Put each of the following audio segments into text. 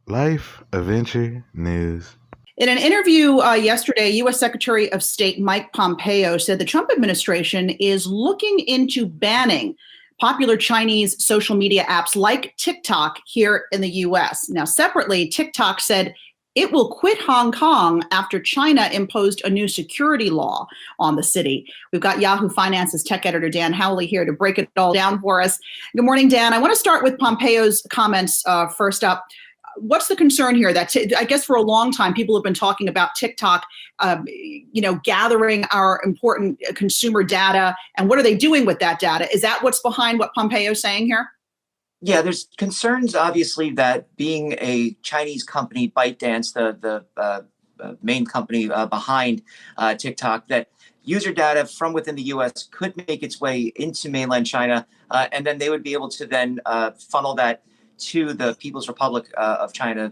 Life Adventure News. In an interview yesterday, U.S. Secretary of State Mike Pompeo said the Trump administration is looking into banning popular Chinese social media apps like TikTok here in the U.S. Now, separately, TikTok said it will quit Hong Kong after China imposed a new security law on the city. We've got Yahoo Finance's tech editor, Dan Howley, here to break it all down for us. Good morning, Dan. I want to start with Pompeo's comments first up. What's the concern here? That I guess for a long time, people have been talking about TikTok, gathering our important consumer data. And what are they doing with that data? Is that what's behind what Pompeo's saying here? Yeah, there's concerns, obviously, that being a Chinese company, ByteDance, the main company behind TikTok, that user data from within the U.S. could make its way into mainland China, and then they would be able to then funnel that to the People's Republic of China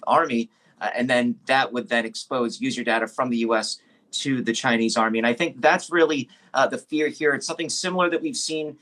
army, and then that would then expose user data from the U.S. to the Chinese army. And I think that's really the fear here. It's something similar that we've seen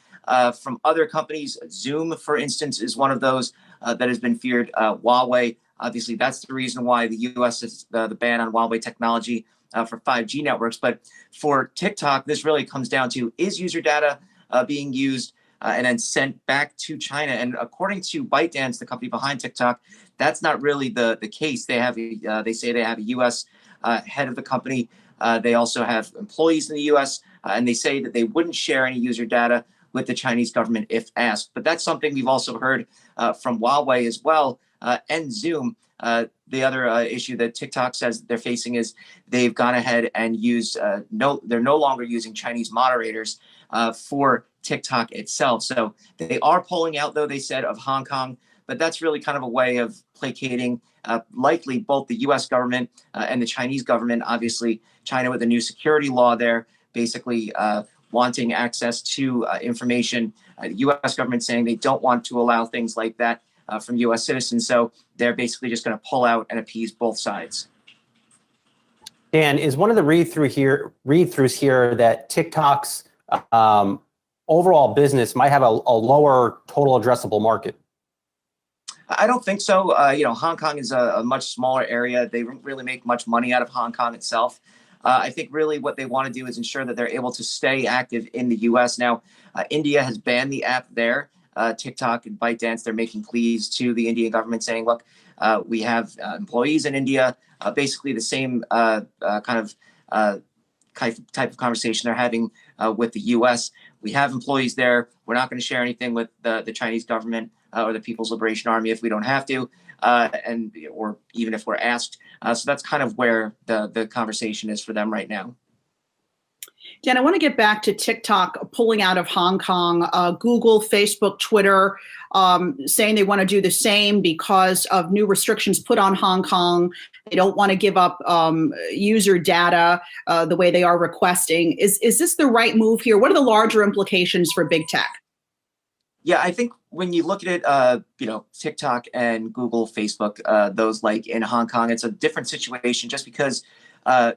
from other companies. Zoom, for instance, is one of those that has been feared. Huawei, obviously, that's the reason why the U.S. has the ban on Huawei technology for 5G networks. But for TikTok, this really comes down to, is user data being used and then sent back to China? And according to ByteDance, the company behind TikTok, that's not really the case. They have they say they have a U.S. Head of the company. They also have employees in the U.S. And they say that they wouldn't share any user data with the Chinese government if asked. But that's something we've also heard from Huawei as well, and Zoom. The other issue that TikTok says that they're facing is they've gone ahead and used they're no longer using Chinese moderators for TikTok itself. So they are pulling out, though, they said, of Hong Kong. But that's really kind of a way of placating likely both the U.S. government and the Chinese government. Obviously, China with a new security law there, basically wanting access to information. The U.S. government saying they don't want to allow things like that from U.S. citizens. So they're basically just going to pull out and appease both sides. Dan, is one of the read-throughs here that TikTok's overall business might have a lower total addressable market? I don't think so. Hong Kong is a much smaller area. They don't really make much money out of Hong Kong itself. I think really what they want to do is ensure that they're able to stay active in the U.S. Now, India has banned the app there. TikTok and ByteDance, they're making pleas to the Indian government saying, look, we have employees in India, basically the same type of conversation they're having with the U.S. We have employees there. We're not going to share anything with the Chinese government or the People's Liberation Army if we don't have to, or even if we're asked. So that's kind of where the conversation is for them right now. Dan, I want to get back to TikTok pulling out of Hong Kong, Google, Facebook, Twitter, saying they want to do the same because of new restrictions put on Hong Kong. They don't want to give up user data the way they are requesting. Is this the right move here? What are the larger implications for big tech? Yeah, I think when you look at it, TikTok and Google, Facebook, those like in Hong Kong, it's a different situation just because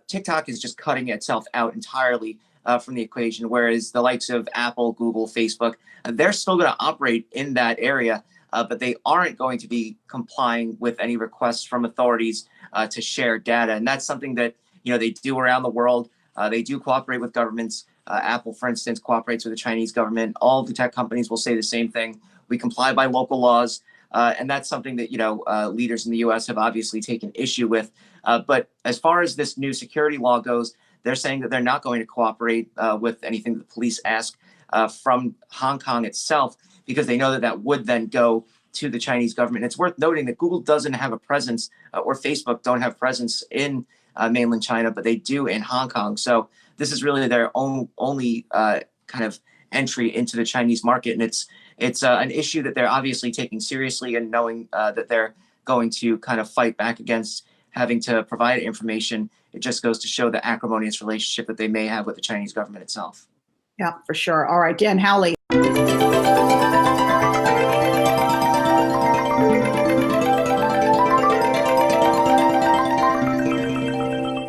TikTok is just cutting itself out entirely from the equation, whereas the likes of Apple, Google, Facebook, they're still going to operate in that area, but they aren't going to be complying with any requests from authorities to share data. And that's something that, they do around the world. They do cooperate with governments. Apple, for instance, cooperates with the Chinese government. All of the tech companies will say the same thing. We comply by local laws. And that's something that, leaders in the U.S. have obviously taken issue with. But as far as this new security law goes, they're saying that they're not going to cooperate with anything that the police ask from Hong Kong itself, because they know that that would then go to the Chinese government. And it's worth noting that Google doesn't have a presence or Facebook don't have presence in mainland China, but they do in Hong Kong. So this is really their only kind of entry into the Chinese market. And it's an issue that they're obviously taking seriously and knowing that they're going to kind of fight back against having to provide information. It just goes to show the acrimonious relationship that they may have with the Chinese government itself. Yeah, for sure. All right, Dan Howley.